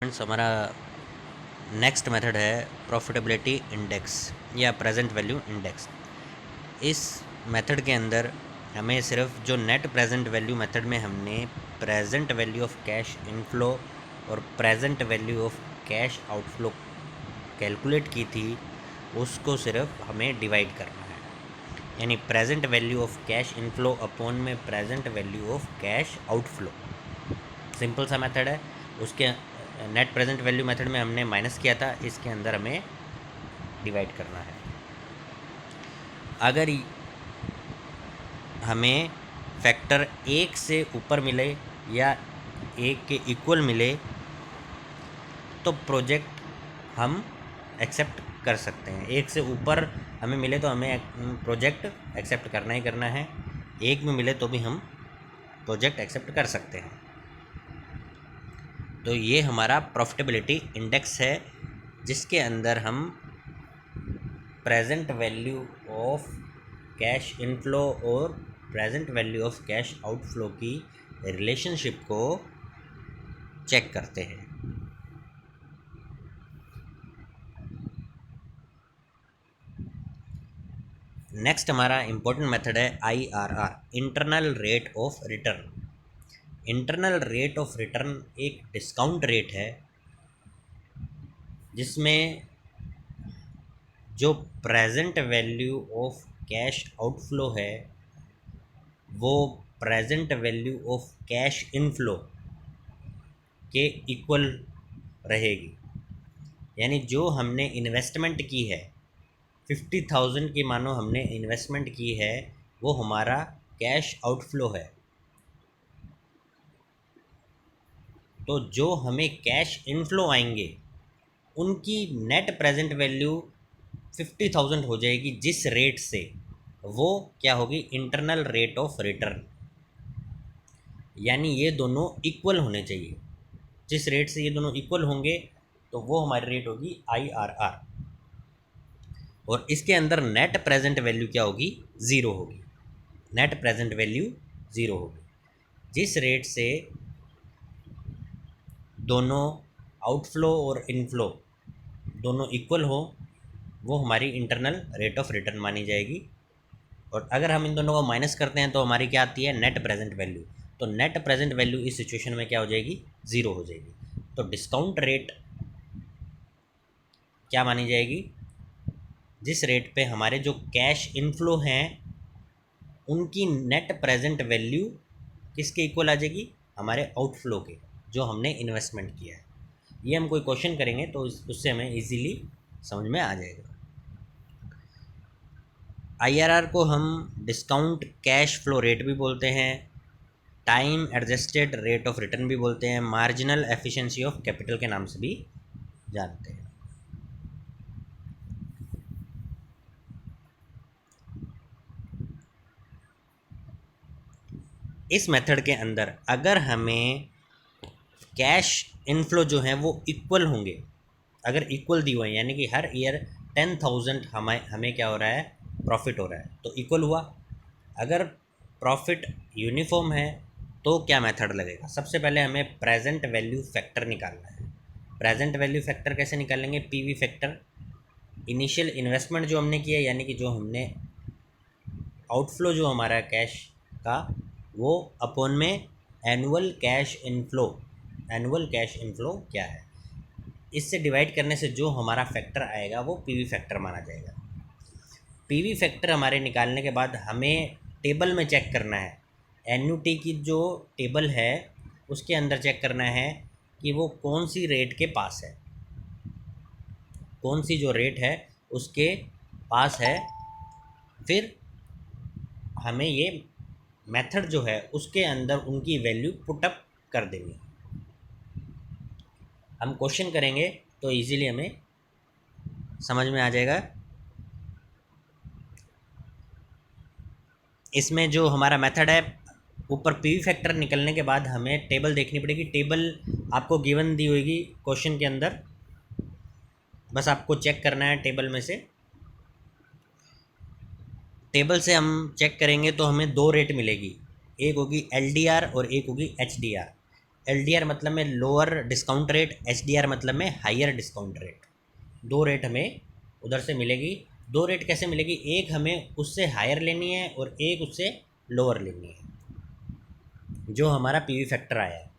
Friends, हमारा next method है profitability index या प्रेजेंट वैल्यू इंडेक्स। इस मेथड के अंदर हमें सिर्फ जो नेट प्रेजेंट वैल्यू मेथड में हमने present value of cash inflow और present value of cash outflow calculate की थी, उसको सिर्फ हमें डिवाइड करना है। यानी present value of cash inflow upon में present value of cash outflow. Simple सा मेथड है। उसके नेट प्रेजेंट वैल्यू मेथड में हमने माइनस किया था, इसके अंदर हमें डिवाइड करना है। अगर हमें फैक्टर एक से ऊपर मिले या एक के इक्वल मिले तो प्रोजेक्ट हम एक्सेप्ट कर सकते हैं। एक से ऊपर हमें मिले तो हमें प्रोजेक्ट एक्सेप्ट करना ही करना है। एक में मिले तो भी हम प्रोजेक्ट एक्सेप्ट कर सकते हैं। तो ये हमारा प्रॉफिटेबिलिटी इंडेक्स है, जिसके अंदर हम present value of cash inflow और present value of cash outflow की रिलेशनशिप को चेक करते हैं। नेक्स्ट हमारा इम्पोर्टेंट मेथड है IRR, internal rate of return. Internal rate of return एक डिस्काउंट रेट है जिसमें जो present value of cash outflow है वो present value of cash inflow के इक्वल रहेगी। यानी जो हमने इन्वेस्टमेंट की है 50,000 की, मानो हमने इन्वेस्टमेंट की है, वो हमारा कैश आउटफ्लो है। तो जो हमें कैश इनफ्लो आएंगे उनकी नेट प्रेजेंट वैल्यू 50,000 हो जाएगी, जिस रेट से वो क्या होगी, इंटरनल रेट ऑफ रिटर्न। यानी ये दोनों इक्वल होने चाहिए। जिस रेट से ये दोनों इक्वल होंगे तो वो हमारी रेट होगी IRR। और इसके अंदर नेट प्रेजेंट वैल्यू क्या होगी, ज़ीरो होगी। नेट प्रेजेंट वैल्यू ज़ीरो होगी। जिस रेट से दोनों आउटफ्लो और इनफ्लो दोनों इक्वल हो वो हमारी इंटरनल रेट ऑफ रिटर्न मानी जाएगी। और अगर हम इन दोनों को माइनस करते हैं तो हमारी क्या आती है, नेट प्रेजेंट वैल्यू। तो नेट प्रेजेंट वैल्यू इस सिचुएशन में क्या हो जाएगी, ज़ीरो हो जाएगी। तो डिस्काउंट रेट क्या मानी जाएगी, जिस रेट पे हमारे जो कैश इनफ्लो हैं उनकी नेट प्रेजेंट वैल्यू किसके इक्वल आ जाएगी, हमारे आउटफ्लो के, जो हमने इन्वेस्टमेंट किया है। ये हम कोई क्वेश्चन करेंगे तो उससे हमें इजीली समझ में आ जाएगा। IRR को हम डिस्काउंट कैश फ्लो रेट भी बोलते हैं, time adjusted rate of return भी बोलते हैं, मार्जिनल एफिशिएंसी ऑफ कैपिटल के नाम से भी जानते हैं। इस मेथड के अंदर अगर हमें कैश इनफ्लो जो है वो इक्वल होंगे, अगर इक्वल दी हुए हैं, यानी कि हर ईयर 10,000 हमें क्या हो रहा है, प्रॉफिट हो रहा है, तो इक्वल हुआ। अगर प्रॉफिट यूनिफॉर्म है तो क्या मेथड लगेगा, सबसे पहले हमें प्रेजेंट वैल्यू फैक्टर निकालना है। प्रेजेंट वैल्यू फैक्टर कैसे निकालेंगे, PV फैक्टर। इनिशियल इन्वेस्टमेंट जो हमने किया, यानी कि जो हमने आउटफ्लो जो हमारा कैश का, वो अपॉन में annual cash inflow. Annual cash inflow क्या है, इससे डिवाइड करने से जो हमारा फैक्टर आएगा वो PV फैक्टर माना जाएगा। PV फैक्टर हमारे निकालने के बाद हमें टेबल में चेक करना है, एन्युटी की जो टेबल है उसके अंदर चेक करना है कि वो कौन सी रेट के पास है, कौन सी जो रेट है उसके पास है। फिर हमें ये मेथड जो है उसके अंदर उनकी वैल्यू पुटअप कर देनी। हम क्वेश्चन करेंगे तो इजीली हमें समझ में आ जाएगा। इसमें जो हमारा मेथड है, ऊपर PV फैक्टर निकलने के बाद हमें टेबल देखनी पड़ेगी। टेबल आपको गिवन दी होगी क्वेश्चन के अंदर, बस आपको चेक करना है टेबल में से। टेबल से हम चेक करेंगे तो हमें दो रेट मिलेगी, एक होगी LDR और एक होगी HDR। LDR मतलब में लोअर डिस्काउंट रेट, HDR मतलब में हायर डिस्काउंट रेट। दो रेट हमें उधर से मिलेगी। दो रेट कैसे मिलेगी, एक हमें उससे हायर लेनी है और एक उससे लोअर लेनी है, जो हमारा PV फैक्टर आया है।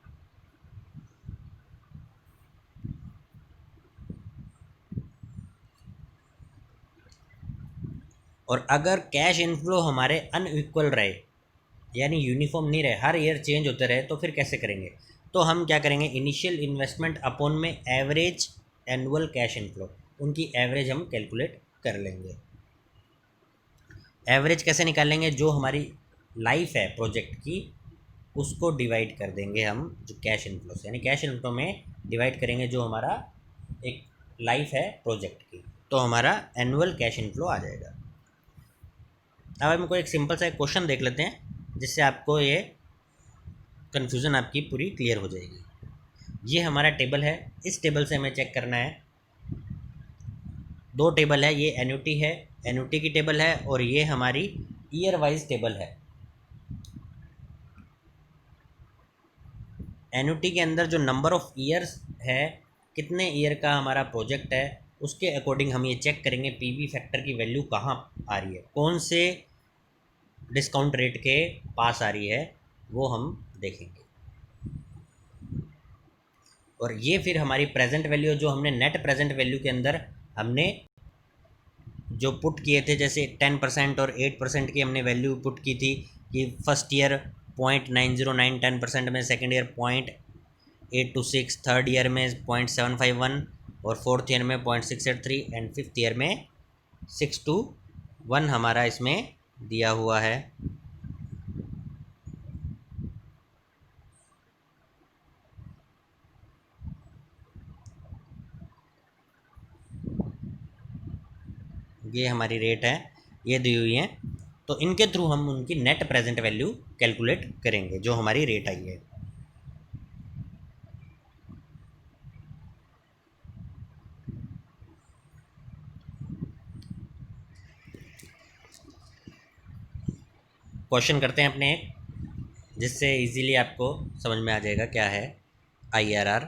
और अगर कैश इनफ्लो हमारे अनइक्वल रहे, यानी यूनिफॉर्म नहीं रहे, हर ईयर चेंज होते रहे, तो फिर कैसे करेंगे? तो हम क्या करेंगे, इनिशियल इन्वेस्टमेंट अपॉन में एवरेज एनुअल कैश इनफ्लो, उनकी एवरेज हम कैलकुलेट कर लेंगे। एवरेज कैसे निकालेंगे, जो हमारी लाइफ है प्रोजेक्ट की उसको डिवाइड कर देंगे हम, जो कैश इनफ्लो से, यानी कैश इनफ्लो में डिवाइड करेंगे जो हमारा एक लाइफ है प्रोजेक्ट की, तो हमारा एनुअल कैश इनफ्लो आ जाएगा। अब हमको एक सिंपल सा एक क्वेश्चन देख लेते हैं, जिससे आपको ये कन्फ्यूज़न आपकी पूरी क्लियर हो जाएगी। ये हमारा टेबल है, इस टेबल से हमें चेक करना है, दो टेबल है, ये एन्युटी है, एन्युटी की टेबल है, और ये हमारी ईयर वाइज टेबल है। एन्युटी के अंदर जो नंबर ऑफ ईयर्स है, कितने ईयर का हमारा प्रोजेक्ट है, उसके अकॉर्डिंग हम ये चेक करेंगे PV फैक्टर की वैल्यू कहाँ आ रही है, कौन से डिस्काउंट रेट के पास आ रही है, वो हम देखेंगे। और ये फिर हमारी प्रेजेंट वैल्यू, जो हमने नेट प्रेजेंट वैल्यू के अंदर हमने जो पुट किए थे, जैसे 10% और 8% की हमने वैल्यू पुट की थी, कि फर्स्ट ईयर 0.909 10% में, सेकेंड ईयर 0.826, थर्ड ईयर में 0.751, और फोर्थ ईयर में 0.683, एंड फिफ्थ ईयर में 621 हमारा इसमें दिया हुआ है। ये हमारी रेट है, ये दी हुई है, तो इनके थ्रू हम उनकी नेट प्रेजेंट वैल्यू कैलकुलेट करेंगे, जो हमारी रेट आई है। क्वेश्चन करते हैं अपने एक, जिससे इजीली आपको समझ में आ जाएगा क्या है IRR।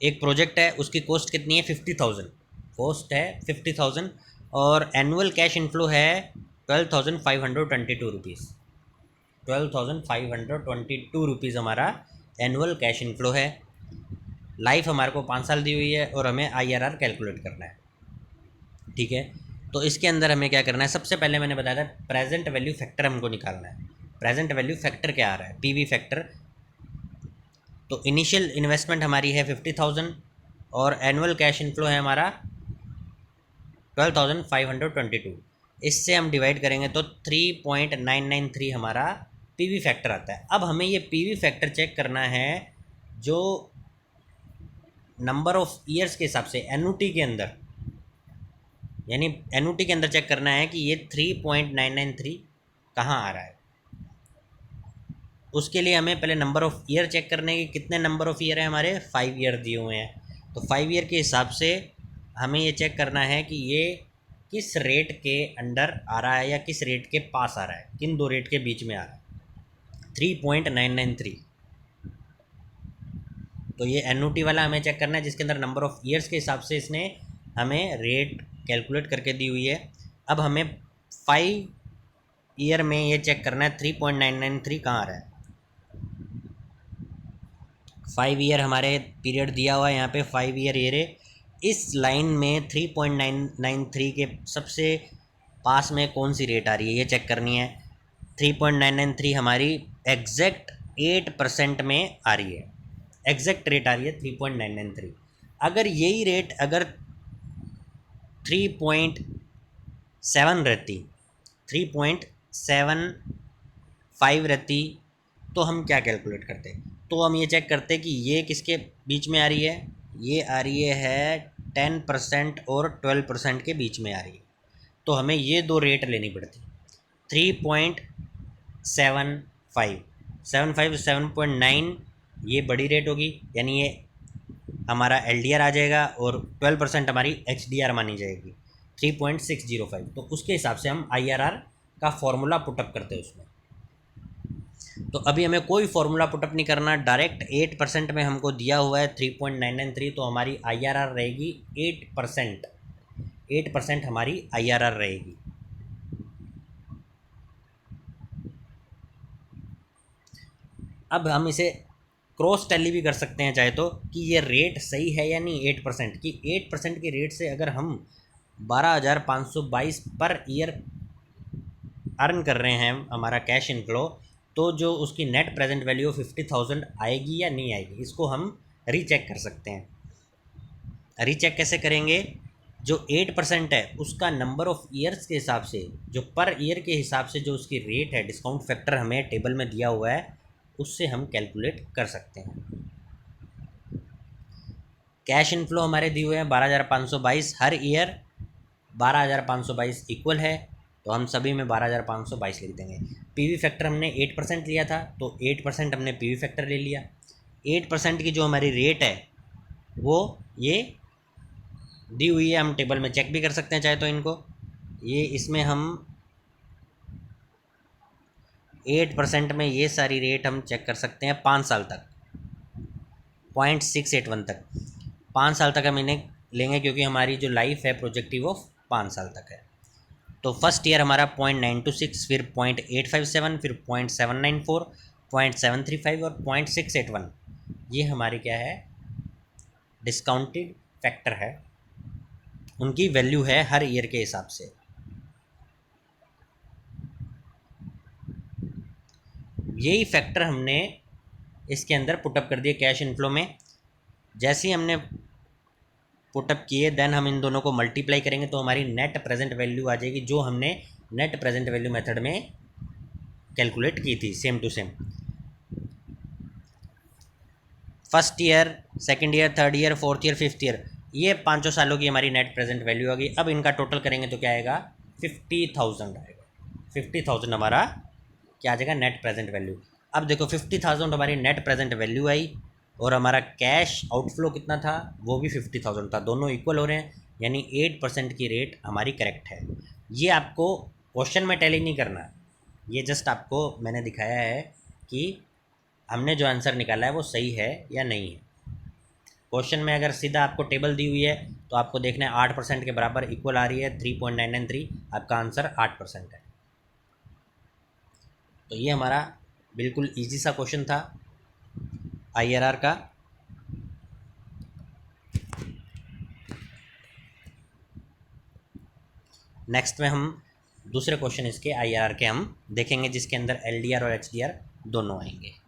एक प्रोजेक्ट है, उसकी कॉस्ट कितनी है, 50,000, कॉस्ट है 50,000, और एनुअल कैश इनफ्लो है 12,522 रुपीज़। 12,522 रुपीज़ हमारा एनुअल कैश इनफ्लो है। लाइफ हमारे को 5 साल दी हुई है, और हमें IRR कैलकुलेट करना है। ठीक है, तो इसके अंदर हमें क्या करना है, सबसे पहले मैंने बताया था प्रेजेंट वैल्यू फैक्टर हमको निकालना है। प्रेजेंट वैल्यू फैक्टर क्या आ रहा है, PV फैक्टर। तो इनिशियल इन्वेस्टमेंट हमारी है 50,000, और एनुअल कैश इनफ्लो है हमारा 12,522। इससे हम डिवाइड करेंगे तो 3.993 हमारा PV फैक्टर आता है। अब हमें ये PV फैक्टर चेक करना है, जो नंबर ऑफ ईयर्स के हिसाब से एन्युटी के अंदर, यानी एन्युटी के अंदर चेक करना है कि ये 3.993 कहाँ आ रहा है। उसके लिए हमें पहले नंबर ऑफ़ ईयर चेक करने के, कितने नंबर ऑफ़ ईयर है हमारे, 5 ईयर दिए हुए हैं, तो 5 ईयर के हिसाब से हमें ये चेक करना है कि ये किस रेट के अंडर आ रहा है या किस रेट के पास आ रहा है, किन दो रेट के बीच में आ रहा है। 3.993, तो ये एन्युटी वाला हमें चेक करना है, जिसके अंदर नंबर ऑफ़ ईयर्स के हिसाब से इसने हमें रेट कैलकुलेट करके दी हुई है। अब हमें 5 ईयर में ये चेक करना है 3.993 कहाँ आ रहा है। 5 ईयर हमारे पीरियड दिया हुआ है यहाँ पे, 5 ईयर ये रे, इस लाइन में 3.993 के सबसे पास में कौन सी रेट आ रही है, ये चेक करनी है। 3.993 हमारी एग्जैक्ट 8% में आ रही है, एग्जैक्ट रेट आ रही है 3.993। अगर यही रेट अगर 3.7 रहती, 3.75 रहती, तो हम क्या कैलकुलेट करते, तो हम ये चेक करते कि ये किसके बीच में आ रही है, ये आ रही है 10% और 12% के बीच में आ रही है, तो हमें ये दो रेट लेनी पड़ती। 3.75, 7.9 ये बड़ी रेट होगी, यानी ये हमारा LDR आ जाएगा, और 12% हमारी HDR मानी जाएगी 3.605। तो उसके हिसाब से हम IRR का फॉर्मूला पुटअप करते हैं उसमें। तो अभी हमें कोई फॉर्मूला पुटअप नहीं करना, डायरेक्ट 8% में हमको दिया हुआ है 3.993, तो हमारी IRR रहेगी 8%। 8% हमारी IRR रहेगी। अब हम इसे क्रॉस टैली भी कर सकते हैं चाहे तो, कि ये रेट सही है या नहीं 8% की। 8% की रेट से अगर हम 12,522 पर ईयर अर्न कर रहे हैं हमारा कैश इनफ्लो, तो जो उसकी नेट प्रेजेंट वैल्यू 50,000 आएगी या नहीं आएगी, इसको हम रीचेक कर सकते हैं। रीचेक कैसे करेंगे? जो 8% है उसका नंबर ऑफ ईयर्स के हिसाब से, जो पर ईयर के हिसाब से जो उसकी रेट है, डिस्काउंट फैक्टर हमें टेबल में दिया हुआ है, उससे हम कैलकुलेट कर सकते हैं। कैश इनफ्लो हमारे दिए हुए हैं 12,522 हर ईयर। 12,522 इक्वल है, तो हम सभी में 12,522 लिख देंगे। पीवी फैक्टर हमने 8% लिया था, तो 8% हमने पीवी फैक्टर ले लिया। 8% की जो हमारी रेट है वो ये दी हुई है, हम टेबल में चेक भी कर सकते हैं चाहे तो इनको। ये इसमें हम 8% में ये सारी रेट हम चेक कर सकते हैं 5 साल तक, 0.681 तक। 5 साल तक हम इन्हें लेंगे क्योंकि हमारी जो लाइफ है प्रोजेक्टिव ऑफ 5 साल तक है। तो फर्स्ट ईयर हमारा 0.926, फिर 0.857, फिर 0.794, 0.735 और 0.681, ये हमारी क्या है, डिस्काउंटेड फैक्टर है। उनकी वैल्यू है हर ईयर के हिसाब से। यही फैक्टर हमने इसके अंदर पुटअप कर दिए कैश इनफ्लो में। जैसे ही हमने पुटअप किए, देन हम इन दोनों को मल्टीप्लाई करेंगे तो हमारी नेट प्रेजेंट वैल्यू आ जाएगी, जो हमने नेट प्रेजेंट वैल्यू मेथड में कैलकुलेट की थी, same to same. First year, second year, third year, fourth year, fifth year, ये 5 सालों की हमारी नेट प्रेजेंट वैल्यू आ गई। अब इनका टोटल करेंगे तो क्या आएगा, 50,000 आएगा। 50,000 हमारा क्या आ जाएगा, नेट प्रेजेंट वैल्यू। अब देखो 50,000 हमारी नेट प्रेजेंट वैल्यू आई, और हमारा कैश आउटफ्लो कितना था, वो भी 50,000 था। दोनों इक्वल हो रहे हैं, यानी 8% की रेट हमारी करेक्ट है। ये आपको क्वेश्चन में टैली नहीं करना, ये जस्ट आपको मैंने दिखाया है कि हमने जो आंसर निकाला है वो सही है या नहीं है। क्वेश्चन में अगर सीधा आपको टेबल दी हुई है तो आपको देखना है 8% के बराबर इक्वल आ रही है 3.993, आपका आंसर 8% है। तो ये हमारा बिल्कुल इजी सा क्वेश्चन था IRR का। नेक्स्ट में हम दूसरे क्वेश्चन इसके IRR के हम देखेंगे, जिसके अंदर LDR और HDR दोनों आएंगे।